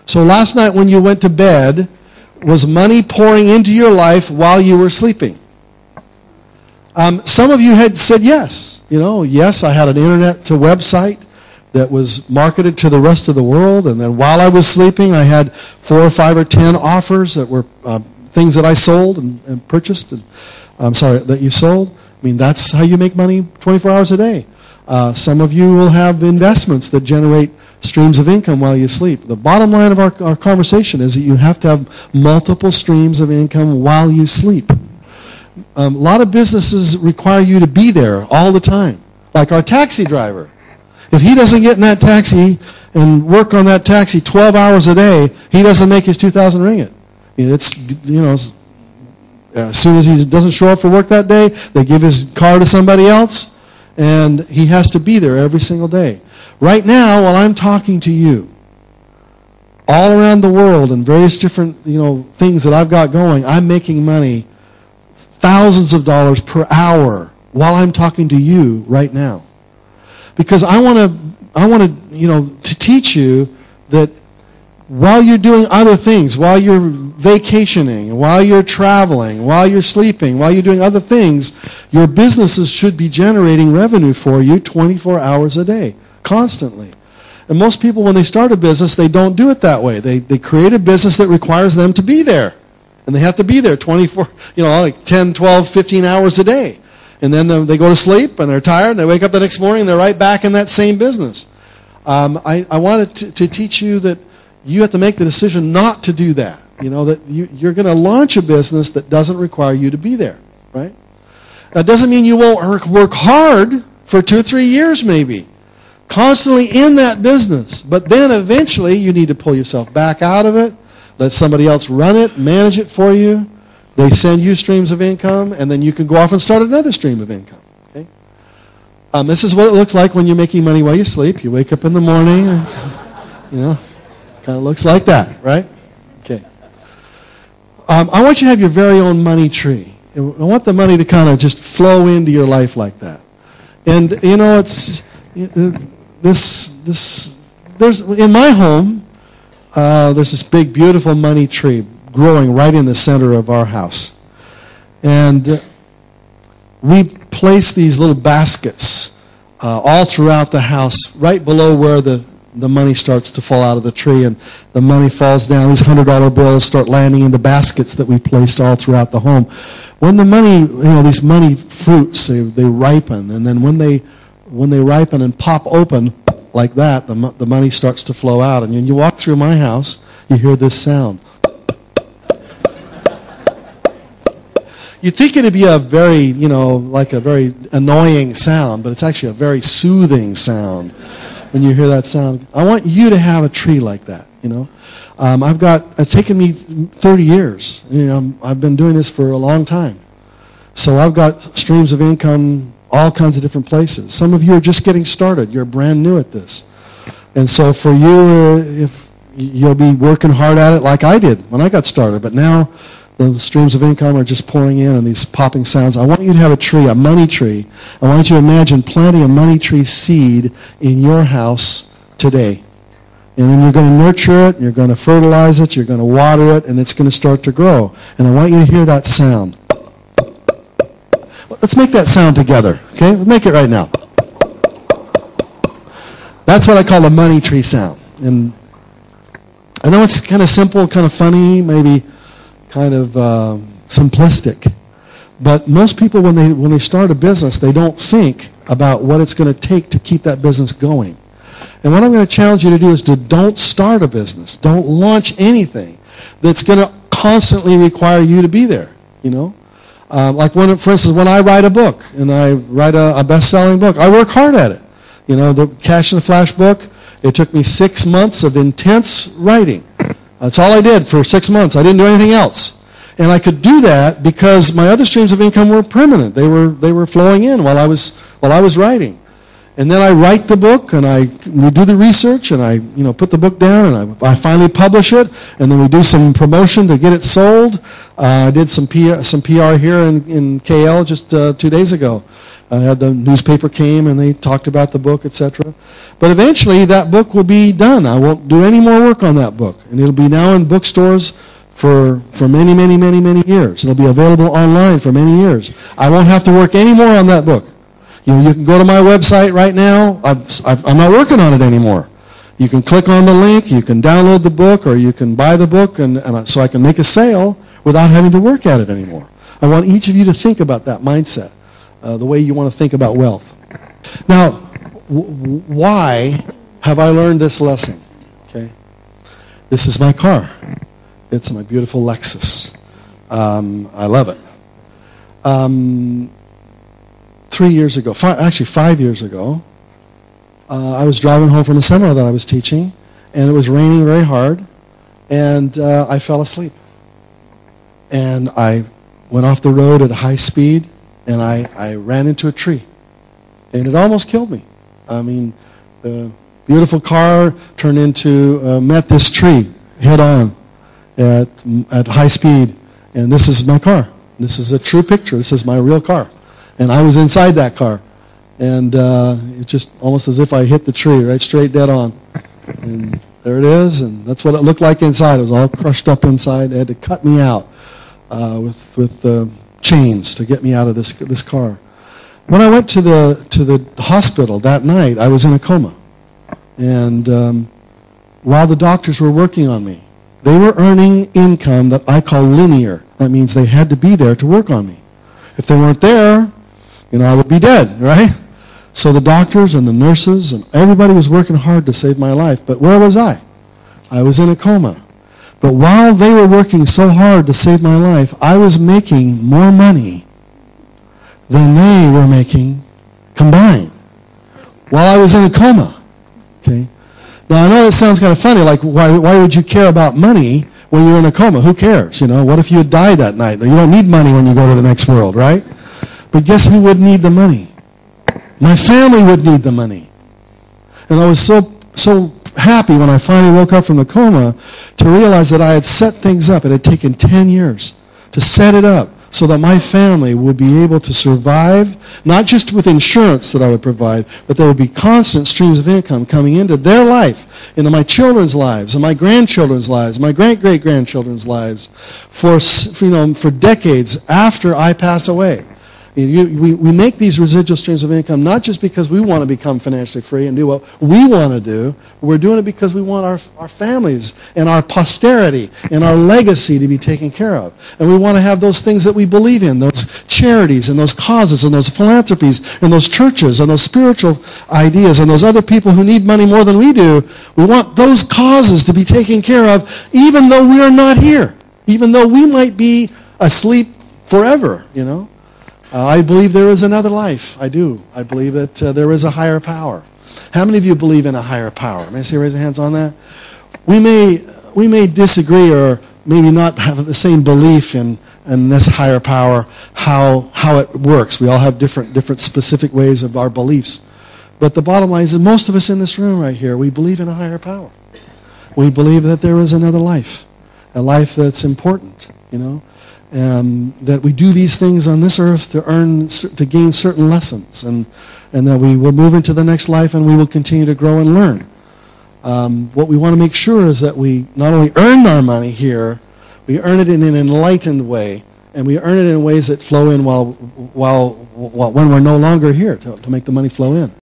So last night when you went to bed, was money pouring into your life while you were sleeping? Some of you had said yes. Yes, I had an internet to website that was marketed to the rest of the world, and then while I was sleeping, I had 4 or 5 or 10 offers that were things that I sold and purchased. That you sold. I mean, that's how you make money 24 hours a day. Some of you will have investments that generate streams of income while you sleep. The bottom line of our conversation is that you have to have multiple streams of income while you sleep. A lot of businesses require you to be there all the time. Like our taxi driver. If he doesn't get in that taxi and work on that taxi 12 hours a day, he doesn't make his 2,000 ringgit. As soon as he doesn't show up for work that day, they give his car to somebody else, and he has to be there every single day. Right now, while I'm talking to you, all around the world and various different things that I've got going, I'm making money, thousands of dollars per hour while I'm talking to you right now. Because I want to teach you that while you're doing other things, while you're vacationing, while you're traveling, while you're sleeping, while you're doing other things, your businesses should be generating revenue for you 24 hours a day, constantly. And most people, when they start a business, they don't do it that way. They create a business that requires them to be there. And they have to be there 24, like 10, 12, 15 hours a day. And then they go to sleep, and they're tired, and they wake up the next morning, and they're right back in that same business. I wanted to teach you that you have to make the decision not to do that. That you're going to launch a business that doesn't require you to be there, right? That doesn't mean you won't work hard for 2 or 3 years maybe, constantly in that business. But then eventually you need to pull yourself back out of it, let somebody else run it, manage it for you. They send you streams of income, and then you can go off and start another stream of income. Okay? This is what it looks like when you're making money while you sleep. You wake up in the morning, and, kind of looks like that, right? Okay. I want you to have your very own money tree. I want the money to kind of just flow into your life like that. And it's there's in my home, there's this big, beautiful money tree growing right in the center of our house. And we place these little baskets all throughout the house, right below where the money starts to fall out of the tree, and the money falls down. These $100 bills start landing in the baskets that we placed all throughout the home. When the money, these money fruits, they ripen, and then when they ripen and pop open like that, the money starts to flow out. And when you walk through my house, you hear this sound. You'd think it'd be a very, like a very annoying sound, but it's actually a very soothing sound when you hear that sound. I want you to have a tree like that, it's taken me 30 years. I've been doing this for a long time. So I've got streams of income all kinds of different places. Some of you are just getting started. You're brand new at this. And so for you, if you'll be working hard at it like I did when I got started, but now the streams of income are just pouring in and these popping sounds. I want you to have a tree, a money tree. I want you to imagine planting a money tree seed in your house today. And then you're going to nurture it, you're going to fertilize it, you're going to water it, and it's going to start to grow. And I want you to hear that sound. Let's make that sound together, okay? Let's make it right now. That's what I call the money tree sound. And I know it's kind of simple, kind of funny, maybe kind of simplistic. But most people, when they start a business, they don't think about what it's going to take to keep that business going. And what I'm going to challenge you to do is to don't start a business. Don't launch anything that's going to constantly require you to be there, Like, for instance, when I write a book, and I write a best-selling book, I work hard at it. The Cash in the Flash book, it took me 6 months of intense writing. That's all I did for 6 months. I didn't do anything else. And I could do that because my other streams of income were permanent. They were flowing in while I was writing. And then I write the book, and we do the research, and I put the book down, and I finally publish it, and then we do some promotion to get it sold. I did some PR here in KL just 2 days ago. The newspaper came and they talked about the book, etc. But eventually that book will be done. I won't do any more work on that book. And it'll be now in bookstores for many, many, many, many years. It'll be available online for many years. I won't have to work any more on that book. You can go to my website right now. I'm not working on it anymore. You can click on the link, you can download the book, or you can buy the book, and so I can make a sale without having to work at it anymore. I want each of you to think about that mindset, the way you want to think about wealth. Now, why have I learned this lesson? Okay, this is my car. It's my beautiful Lexus. I love it. 3 years ago, actually 5 years ago, I was driving home from a seminar that I was teaching, and it was raining very hard, and I fell asleep. And I went off the road at high speed, and I ran into a tree. And it almost killed me. I mean, the beautiful car turned into, met this tree head on at high speed. And this is my car. This is a true picture. This is my real car. And I was inside that car. And it just almost as if I hit the tree, right straight dead on. And there it is, and that's what it looked like inside. It was all crushed up inside. They had to cut me out with chains to get me out of this car. When I went to the hospital that night, I was in a coma. And while the doctors were working on me, they were earning income that I call linear. That means they had to be there to work on me. If they weren't there, I would be dead, right? So the doctors and the nurses and everybody was working hard to save my life. But where was I? I was in a coma. But while they were working so hard to save my life, I was making more money than they were making combined while I was in a coma. Okay? Now, I know it sounds kind of funny, like why would you care about money when you're in a coma? Who cares? What if you had died that night? You don't need money when you go to the next world, right? But guess who would need the money? My family would need the money. And I was so happy when I finally woke up from the coma to realize that I had set things up. It had taken 10 years to set it up so that my family would be able to survive, not just with insurance that I would provide, but there would be constant streams of income coming into their life, into my children's lives, and my grandchildren's lives, my great-great-grandchildren's lives, for decades after I pass away. We make these residual streams of income not just because we want to become financially free and do what we want to do. We're doing it because we want our families and our posterity and our legacy to be taken care of. And we want to have those things that we believe in, those charities and those causes and those philanthropies and those churches and those spiritual ideas and those other people who need money more than we do. We want those causes to be taken care of even though we are not here, even though we might be asleep forever, I believe there is another life. I do. I believe that there is a higher power. How many of you believe in a higher power? May I see raise your hands on that? We may disagree or maybe not have the same belief in this higher power, how it works. We all have different specific ways of our beliefs. But the bottom line is that most of us in this room right here, we believe in a higher power. We believe that there is another life, a life that's important, that we do these things on this earth to gain certain lessons, and that we will move into the next life and we will continue to grow and learn. What we want to make sure is that we not only earn our money here, we earn it in an enlightened way, and we earn it in ways that flow in when we're no longer here to make the money flow in.